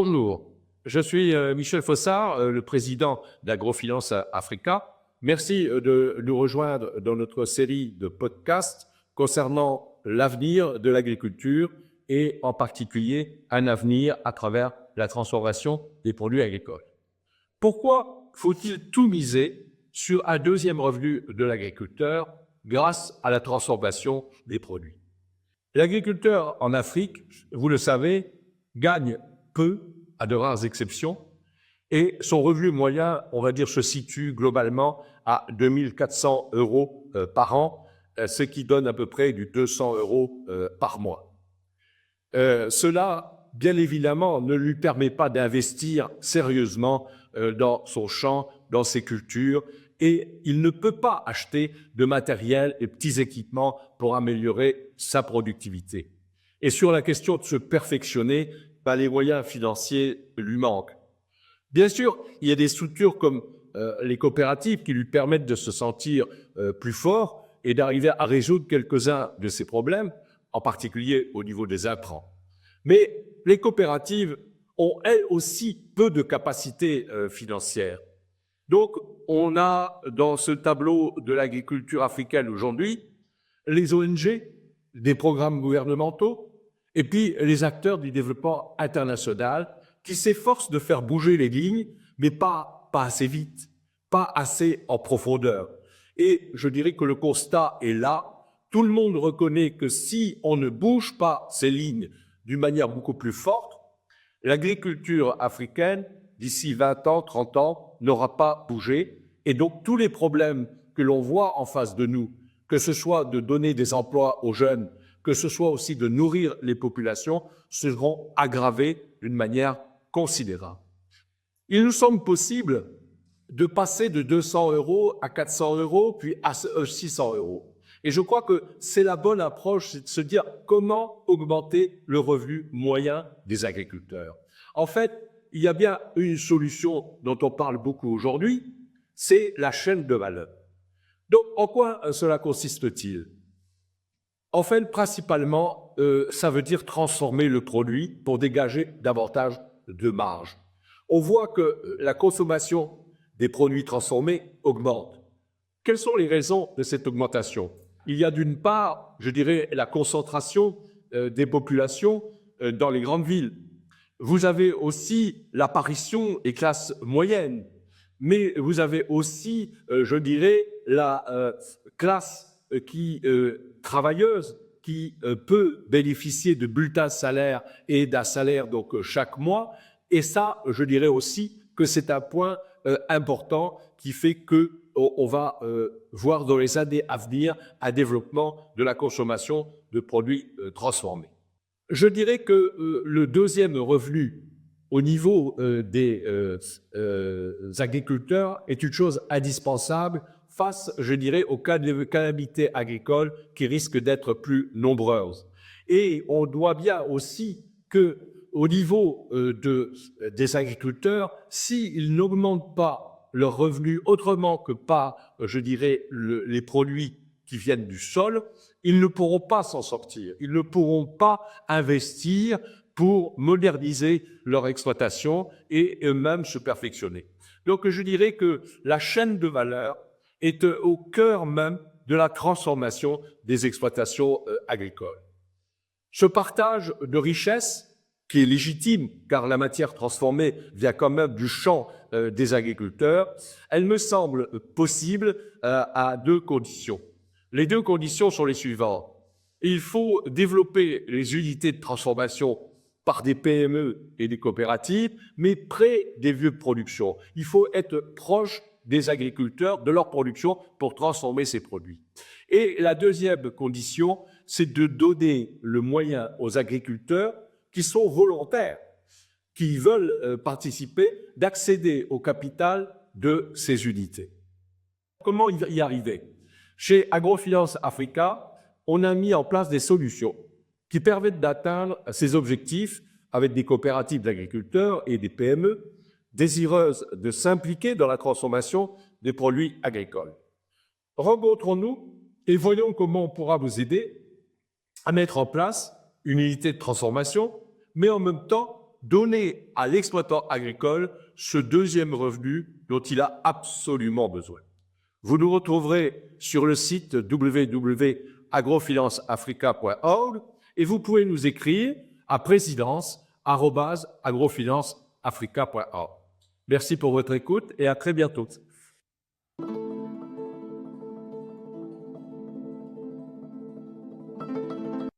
Bonjour, je suis Michel Fossard, le président d'Agrofinance Africa. Merci de nous rejoindre dans notre série de podcasts concernant l'avenir de l'agriculture et en particulier un avenir à travers la transformation des produits agricoles. Pourquoi faut-il tout miser sur un deuxième revenu de l'agriculteur grâce à la transformation des produits? L'agriculteur en Afrique, vous le savez, gagne peu, à de rares exceptions, et son revenu moyen, on va dire, se situe globalement à 2 400 € par an, ce qui donne à peu près du 200 € par mois. Cela, bien évidemment, ne lui permet pas d'investir sérieusement dans son champ, dans ses cultures, et il ne peut pas acheter de matériel et petits équipements pour améliorer sa productivité. Et sur la question de se perfectionner, les moyens financiers lui manquent. Bien sûr, il y a des structures comme les coopératives qui lui permettent de se sentir plus fort et d'arriver à résoudre quelques-uns de ses problèmes, en particulier au niveau des intrants. Mais les coopératives ont elles aussi peu de capacités financières. Donc, on a dans ce tableau de l'agriculture africaine aujourd'hui les ONG, des programmes gouvernementaux, et puis les acteurs du développement international qui s'efforcent de faire bouger les lignes, mais pas assez vite, pas assez en profondeur. Et je dirais que le constat est là. Tout le monde reconnaît que si on ne bouge pas ces lignes d'une manière beaucoup plus forte, l'agriculture africaine, d'ici 20 ans, 30 ans, n'aura pas bougé. Et donc tous les problèmes que l'on voit en face de nous, que ce soit de donner des emplois aux jeunes, que ce soit aussi de nourrir les populations, seront aggravés d'une manière considérable. Il nous semble possible de passer de 200 € à 400 €, puis à 600 €. Et je crois que c'est la bonne approche, c'est de se dire comment augmenter le revenu moyen des agriculteurs. En fait, il y a bien une solution dont on parle beaucoup aujourd'hui, c'est la chaîne de valeur. Donc, en quoi cela consiste-t-il? En fait, principalement, ça veut dire transformer le produit pour dégager davantage de marge. On voit que la consommation des produits transformés augmente. Quelles sont les raisons de cette augmentation? Il y a d'une part, je dirais, la concentration des populations dans les grandes villes. Vous avez aussi l'apparition des classes moyennes, mais vous avez aussi, je dirais, la classe travailleuse qui peut bénéficier de bulletins de salaire et d'un salaire donc chaque mois. Et ça, je dirais aussi que c'est un point important qui fait que on va voir dans les années à venir un développement de la consommation de produits transformés. Je dirais que le deuxième revenu au niveau des agriculteurs est une chose indispensable face, je dirais, aux calamités agricoles qui risquent d'être plus nombreuses. Et on doit bien aussi que, au niveau des agriculteurs, s'ils n'augmentent pas leurs revenus autrement que par, je dirais, les produits qui viennent du sol, ils ne pourront pas s'en sortir. Ils ne pourront pas investir pour moderniser leur exploitation et eux-mêmes se perfectionner. Donc, je dirais que la chaîne de valeur est au cœur même de la transformation des exploitations agricoles. Ce partage de richesses, qui est légitime, car la matière transformée vient quand même du champ des agriculteurs, elle me semble possible à deux conditions. Les deux conditions sont les suivantes. Il faut développer les unités de transformation par des PME et des coopératives, mais près des lieux de production. Il faut être proche des agriculteurs, de leur production, pour transformer ces produits. Et la deuxième condition, c'est de donner le moyen aux agriculteurs qui sont volontaires, qui veulent participer, d'accéder au capital de ces unités. Comment y arriver? Chez Agrofinance Africa, on a mis en place des solutions qui permettent d'atteindre ces objectifs avec des coopératives d'agriculteurs et des PME désireuses de s'impliquer dans la transformation des produits agricoles. Rencontrons-nous et voyons comment on pourra vous aider à mettre en place une unité de transformation, mais en même temps donner à l'exploitant agricole ce deuxième revenu dont il a absolument besoin. Vous nous retrouverez sur le site www.agrofinanceafrica.org et vous pouvez nous écrire à présidence@agrofinanceafrica.org. Merci pour votre écoute et à très bientôt.